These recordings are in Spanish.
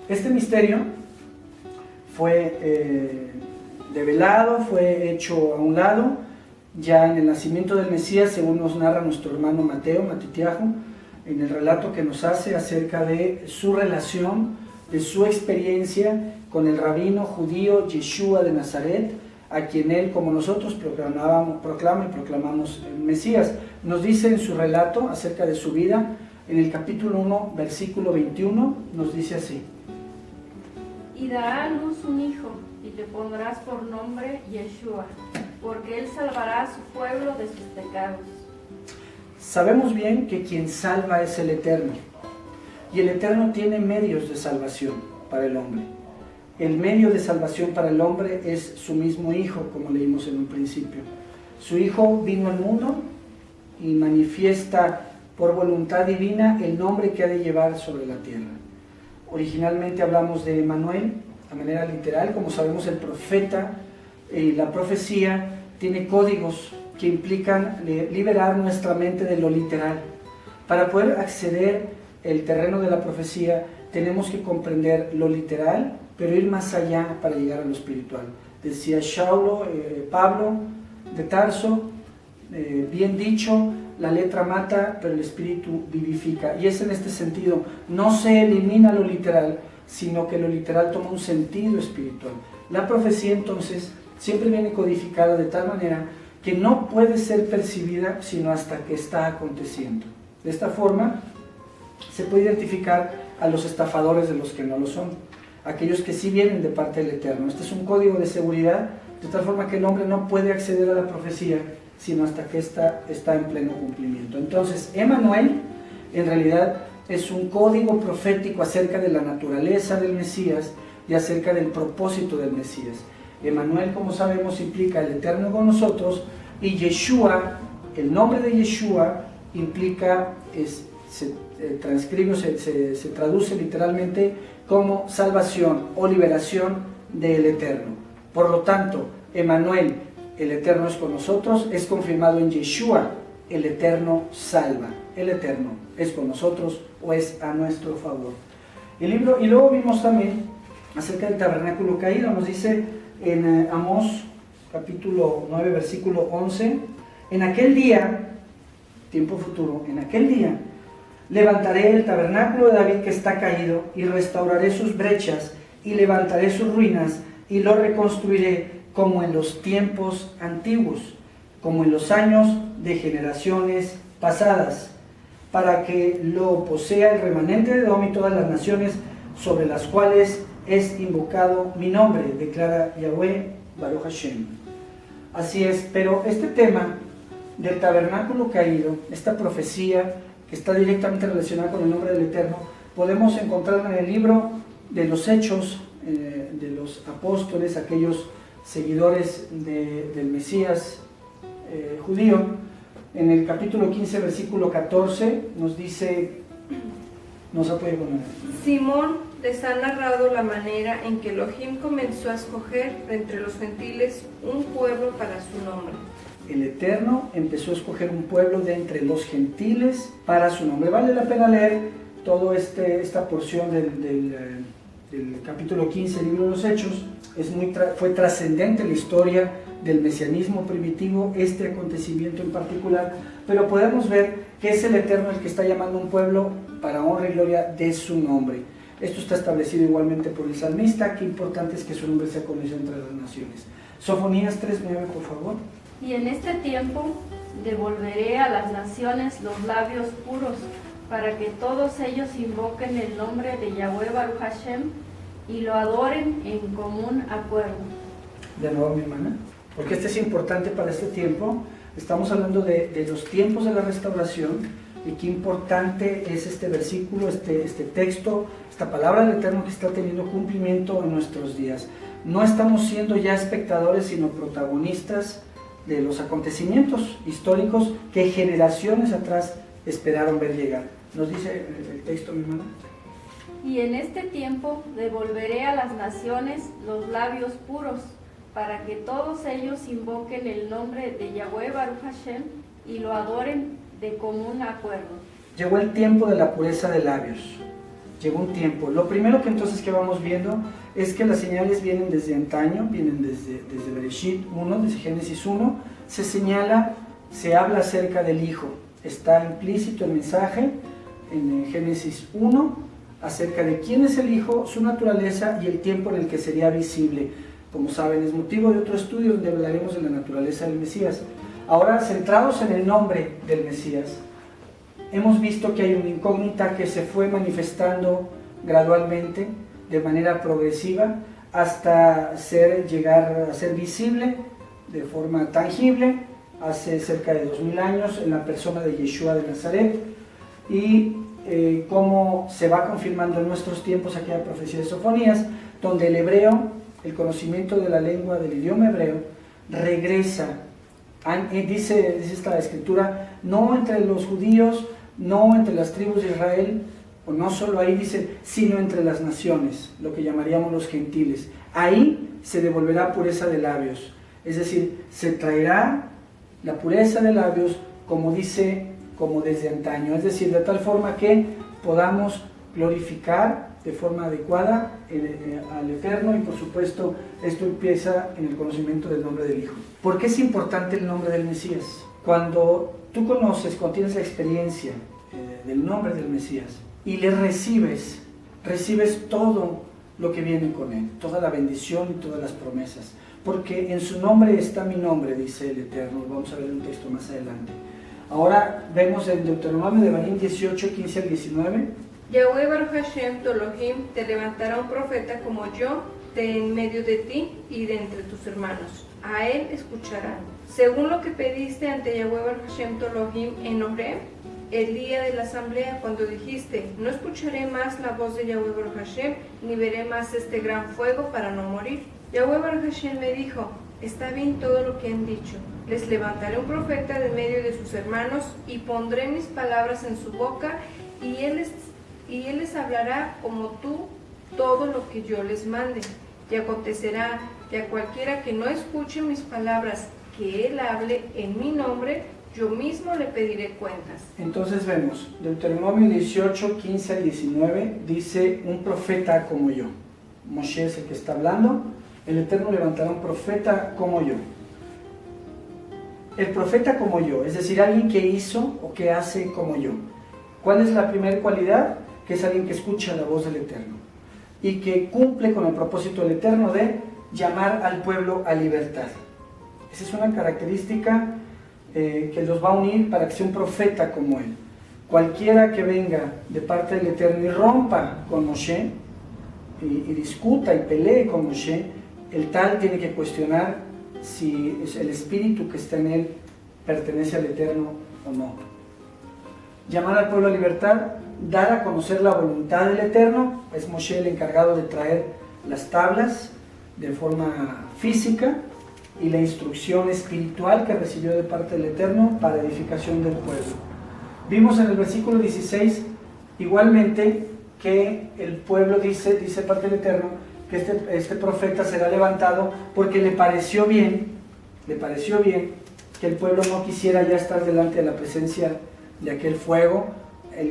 Este misterio fue develado, fue hecho a un lado, ya en el nacimiento del Mesías, según nos narra nuestro hermano Matitiajo, en el relato que nos hace acerca de su relación, de su experiencia con el rabino judío Yeshua de Nazaret, a quien él, como nosotros, proclama y proclamamos el Mesías. Nos dice en su relato acerca de su vida, en el capítulo 1, versículo 21, nos dice así: Y dará a luz un hijo, y le pondrás por nombre Yeshua, porque él salvará a su pueblo de sus pecados. Sabemos bien que quien salva es el Eterno, y el Eterno tiene medios de salvación para el hombre. El medio de salvación para el hombre es su mismo Hijo, como leímos en un principio. Su Hijo vino al mundo y manifiesta por voluntad divina el nombre que ha de llevar sobre la tierra. Originalmente hablamos de Emmanuel, a manera literal. Como sabemos, el profeta y la profecía tiene códigos que implican liberar nuestra mente de lo literal. Para poder acceder al terreno de la profecía, tenemos que comprender lo literal, pero ir más allá para llegar a lo espiritual. Decía Pablo de Tarso, bien dicho, la letra mata, pero el espíritu vivifica. Y es en este sentido, no se elimina lo literal, sino que lo literal toma un sentido espiritual. La profecía entonces siempre viene codificada de tal manera que no puede ser percibida sino hasta que está aconteciendo. De esta forma se puede identificar a los estafadores de los que no lo son, aquellos que sí vienen de parte del Eterno. Este es un código de seguridad, de tal forma que el hombre no puede acceder a la profecía sino hasta que ésta está en pleno cumplimiento. Entonces, Emmanuel en realidad es un código profético acerca de la naturaleza del Mesías y acerca del propósito del Mesías. Emmanuel, como sabemos, implica el Eterno con nosotros, y Yeshua, el nombre de Yeshua, implica, se traduce literalmente como salvación o liberación del Eterno. Por lo tanto, Emmanuel, el Eterno es con nosotros, es confirmado en Yeshua, el Eterno salva, el Eterno es con nosotros o es a nuestro favor. Y luego vimos también acerca del tabernáculo caído. Nos dice en Amós capítulo 9 versículo 11: en aquel día, tiempo futuro, en aquel día levantaré el tabernáculo de David que está caído, y restauraré sus brechas, y levantaré sus ruinas, y lo reconstruiré como en los tiempos antiguos, como en los años de generaciones pasadas, para que lo posea el remanente de Edom y todas las naciones sobre las cuales es invocado mi nombre, declara Yahweh Baruch Hashem. Así es, pero este tema del tabernáculo caído, esta profecía que está directamente relacionada con el nombre del Eterno, podemos encontrarla en el libro de los Hechos de los Apóstoles, aquellos seguidores del Mesías judío. En el capítulo 15, versículo 14, nos dice, nos apoya con él. Simón les ha narrado la manera en que Elohim comenzó a escoger entre los gentiles un pueblo para su nombre. El Eterno empezó a escoger un pueblo de entre los gentiles para su nombre. Vale la pena leer toda esta porción del capítulo 15 del libro de los Hechos. Fue trascendente la historia del mesianismo primitivo, este acontecimiento en particular, pero podemos ver que es el Eterno el que está llamando a un pueblo para honra y gloria de su nombre. Esto está establecido igualmente por el salmista. Qué importante es que su nombre sea conocido entre las naciones. Sofonías 3:9, por favor. Y en este tiempo devolveré a las naciones los labios puros, para que todos ellos invoquen el nombre de Yahweh Baruch Hashem y lo adoren en común acuerdo. De nuevo, mi hermana, porque este es importante para este tiempo. Estamos hablando de los tiempos de la restauración, y qué importante es este versículo, este texto, esta palabra del Eterno que está teniendo cumplimiento en nuestros días. No estamos siendo ya espectadores, sino protagonistas de los acontecimientos históricos que generaciones atrás esperaron ver llegar. Nos dice el texto, mi hermana. Y en este tiempo devolveré a las naciones los labios puros, para que todos ellos invoquen el nombre de Yahweh Baruch Hashem y lo adoren de común acuerdo. Llegó el tiempo de la pureza de labios. Llegó un tiempo. Lo primero que entonces que vamos viendo es que las señales vienen desde antaño, vienen desde Bereshit 1, desde Génesis 1. Se señala, se habla acerca del Hijo. Está implícito el mensaje en Génesis 1 acerca de quién es el Hijo, su naturaleza y el tiempo en el que sería visible. Como saben, es motivo de otro estudio donde hablaremos de la naturaleza del Mesías. Ahora, centrados en el nombre del Mesías, hemos visto que hay una incógnita que se fue manifestando gradualmente, de manera progresiva, hasta llegar a ser visible de forma tangible hace cerca de 2000 años en la persona de Yeshua de Nazaret, y cómo se va confirmando en nuestros tiempos aquella profecía de Sofonías, donde el hebreo, el conocimiento de la lengua, del idioma hebreo, regresa, dice esta escritura, no entre los judíos, no entre las tribus de Israel, o no solo ahí dice, sino entre las naciones, lo que llamaríamos los gentiles. Ahí se devolverá pureza de labios, es decir, se traerá la pureza de labios, como dice, como desde antaño, es decir, de tal forma que podamos glorificar de forma adecuada al Eterno, y por supuesto esto empieza en el conocimiento del nombre del Hijo. ¿Por qué es importante el nombre del Mesías? Cuando tú conoces, cuando tienes la experiencia del nombre del Mesías y le recibes todo lo que viene con él, toda la bendición y todas las promesas, porque en su nombre está mi nombre, dice el Eterno. Vamos a ver un texto más adelante. Ahora vemos en Deuteronomio de Barín 18, 15 al 19. Yahweh Baruch Hashem, tu Elohim, te levantará un profeta como yo de en medio de ti y de entre tus hermanos. A él escucharán. Según lo que pediste ante Yahweh Baruch Hashem, tu Elohim, en Horeb, el día de la asamblea, cuando dijiste, no escucharé más la voz de Yahweh Baruch Hashem, ni veré más este gran fuego para no morir. Yahweh Baruch Hashem me dijo, está bien todo lo que han dicho. Les levantaré un profeta de medio de sus hermanos y pondré mis palabras en su boca y él les hablará como tú todo lo que yo les mande. Y acontecerá que a cualquiera que no escuche mis palabras, que él hable en mi nombre, yo mismo le pediré cuentas. Entonces vemos, Deuteronomio 18, 15 al 19, dice un profeta como yo. Moshe es el que está hablando, el Eterno levantará un profeta como yo. El profeta como yo, es decir, alguien que hizo o que hace como yo. ¿Cuál es la primera cualidad? Que es alguien que escucha la voz del Eterno y que cumple con el propósito del Eterno de llamar al pueblo a libertad. Esa es una característica que los va a unir para que sea un profeta como él. Cualquiera que venga de parte del Eterno y rompa con Moshe y discuta y pelee con Moshe, el tal tiene que cuestionar si el espíritu que está en él pertenece al Eterno o no. Llamar al pueblo a libertad, dar a conocer la voluntad del Eterno. Es Moshe el encargado de traer las tablas de forma física y la instrucción espiritual que recibió de parte del Eterno para edificación del pueblo. Vimos en el versículo 16 igualmente que el pueblo dice parte del Eterno que este profeta será levantado porque le pareció bien que el pueblo no quisiera ya estar delante de la presencia de aquel fuego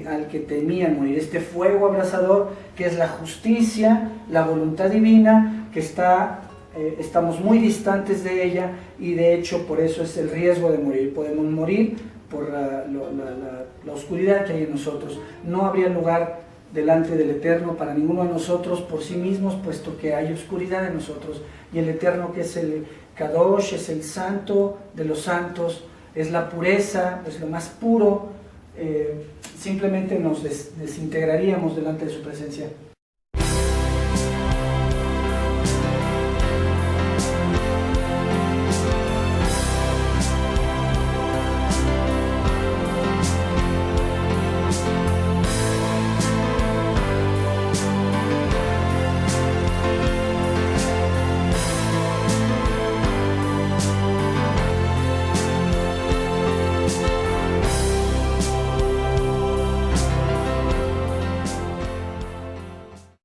al que temían morir, este fuego abrasador que es la justicia, la voluntad divina, que estamos muy distantes de ella, y de hecho por eso es el riesgo de morir. Podemos morir por la oscuridad que hay en nosotros. No habría lugar delante del Eterno para ninguno de nosotros por sí mismos, puesto que hay oscuridad en nosotros, y el Eterno, que es el Kadosh, es el santo de los santos, es la pureza, es lo más puro, simplemente nos desintegraríamos delante de su presencia.